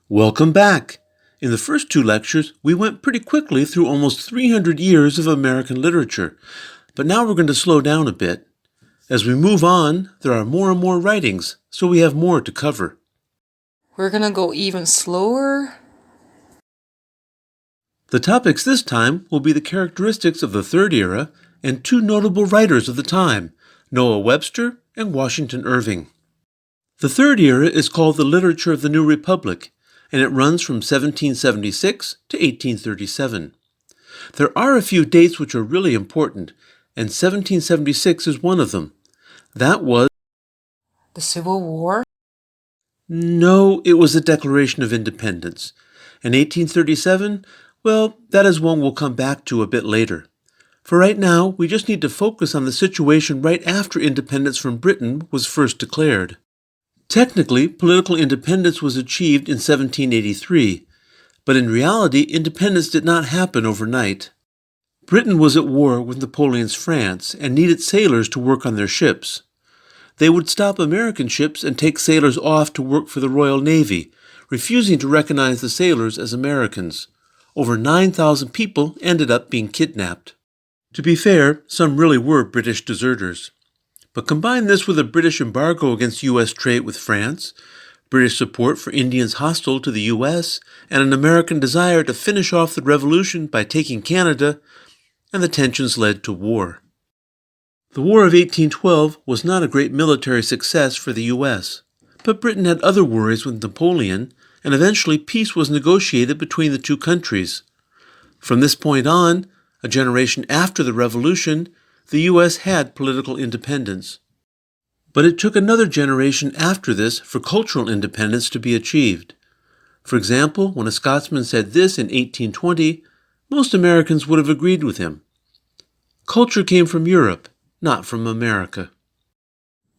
Welcome back! In the first two lectures, we went pretty quickly through almost 300 years of American literature, but now we're going to slow down a bit. As we move on, there are more and more writings, so we have more to cover. We're gonna go even slower. The topics this time will be the characteristics of the Third Era and two notable writers of the time, Noah Webster and Washington Irving. The Third Era is called the literature of the New Republic, and it runs from 1776 to 1837. There are a few dates which are really important, and 1776 is one of them. That was The Civil War. No, it was the Declaration of Independence. And 1837, well, that is one we'll come back to a bit later. For right now, we just need to focus on the situation right after independence from Britain was first declared. Technically, political independence was achieved in 1783, but in reality, independence did not happen overnight. Britain was at war with Napoleon's France and needed sailors to work on their ships. They would stop American ships and take sailors off to work for the Royal Navy, refusing to recognize the sailors as Americans. Over 9,000 people ended up being kidnapped. To be fair, some really were British deserters. But combine this with a British embargo against U.S. trade with France, British support for Indians hostile to the U.S., and an American desire to finish off the revolution by taking Canada, and the tensions led to war. The War of 1812 was not a great military success for the U.S., but Britain had other worries with Napoleon, and eventually peace was negotiated between the two countries. From this point on, a generation after the Revolution, the U.S. had political independence. But it took another generation after this for cultural independence to be achieved. For example, when a Scotsman said this in 1820, most Americans would have agreed with him. Culture came from Europe, not from America.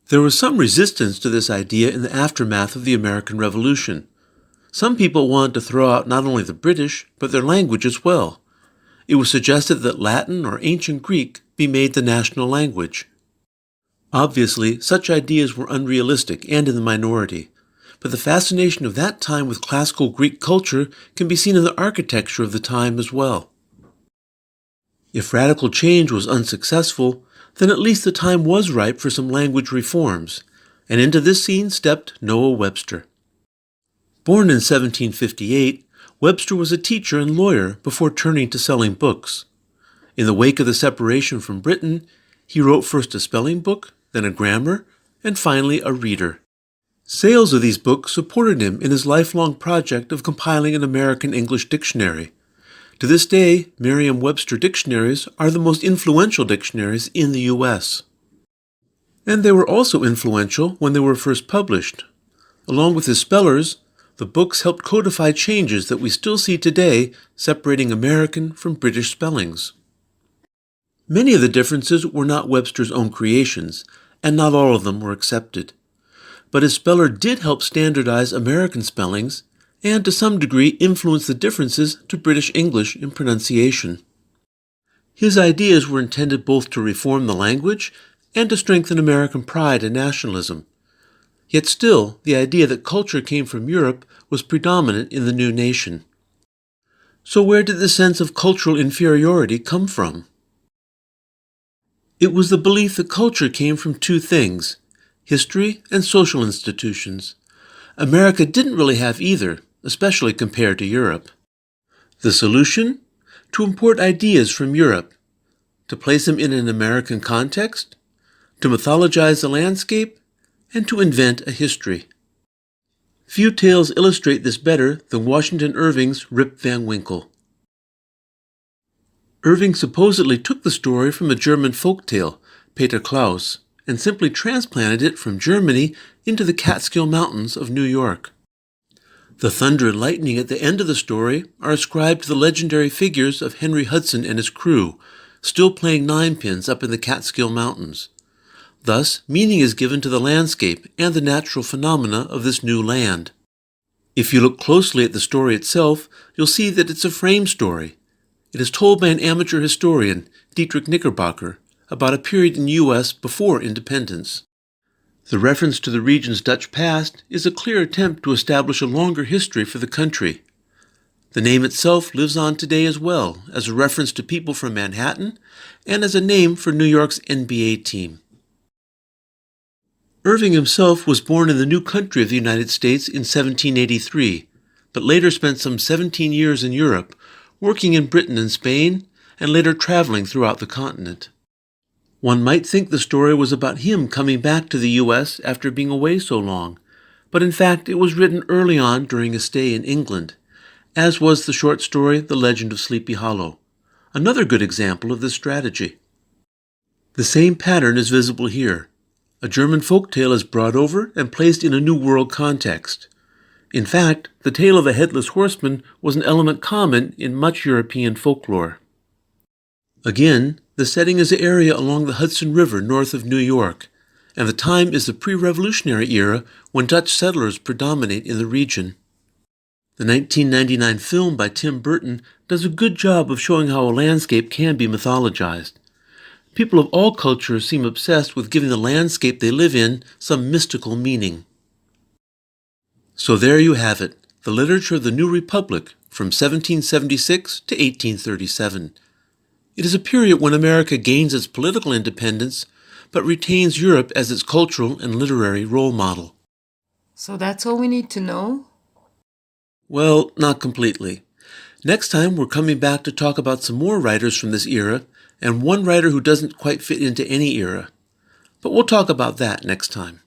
There was some resistance to this idea in the aftermath of the American Revolution. Some people wanted to throw out not only the British, but their language as well. It was suggested that Latin or ancient Greek be made the national language. Obviously, such ideas were unrealistic and in the minority, but the fascination of that time with classical Greek culture can be seen in the architecture of the time as well. If radical change was unsuccessful, then at least the time was ripe for some language reforms, and into this scene stepped Noah Webster. Born in 1758, Webster was a teacher and lawyer before turning to selling books. In the wake of the separation from Britain, he wrote first a spelling book, then a grammar, and finally a reader. Sales of these books supported him in his lifelong project of compiling an American English dictionary. To this day, Merriam-Webster dictionaries are the most influential dictionaries in the U.S. And they were also influential when they were first published. Along with his spellers, the books helped codify changes that we still see today, separating American from British spellings. Many of the differences were not Webster's own creations, and not all of them were accepted. But his speller did help standardize American spellings, and to some degree influence the differences to British English in pronunciation. His ideas were intended both to reform the language and to strengthen American pride and nationalism. Yet still, the idea that culture came from Europe was predominant in the new nation. So where did the sense of cultural inferiority come from? It was the belief that culture came from two things: history and social institutions. America didn't really have either, especially compared to Europe. The solution? To import ideas from Europe, to place them in an American context, to mythologize the landscape, and to invent a history. Few tales illustrate this better than Washington Irving's Rip Van Winkle. Irving supposedly took the story from a German folktale, Peter Klaus, and simply transplanted it from Germany into the Catskill Mountains of New York. The thunder and lightning at the end of the story are ascribed to the legendary figures of Henry Hudson and his crew, still playing ninepins up in the Catskill Mountains. Thus, meaning is given to the landscape and the natural phenomena of this new land. If you look closely at the story itself, you'll see that it's a frame story. It is told by an amateur historian, Dietrich Knickerbocker, about a period in the U.S. before independence. The reference to the region's Dutch past is a clear attempt to establish a longer history for the country. The name itself lives on today as well, as a reference to people from Manhattan and as a name for New York's NBA team. Irving himself was born in the new country of the United States in 1783, but later spent some 17 years in Europe, working in Britain and Spain, and later traveling throughout the continent. One might think the story was about him coming back to the U.S. after being away so long, but in fact it was written early on during a stay in England, as was the short story The Legend of Sleepy Hollow, another good example of this strategy. The same pattern is visible here. A German folk tale is brought over and placed in a New World context. In fact, the tale of a headless horseman was an element common in much European folklore. Again, the setting is an area along the Hudson River north of New York, and the time is the pre-revolutionary era when Dutch settlers predominate in the region. The 1999 film by Tim Burton does a good job of showing how a landscape can be mythologized. People of all cultures seem obsessed with giving the landscape they live in some mystical meaning. So there you have it, the literature of the New Republic from 1776 to 1837. It is a period when America gains its political independence, but retains Europe as its cultural and literary role model. So that's all we need to know? Well, not completely. Next time we're coming back to talk about some more writers from this era, and one writer who doesn't quite fit into any era. But we'll talk about that next time.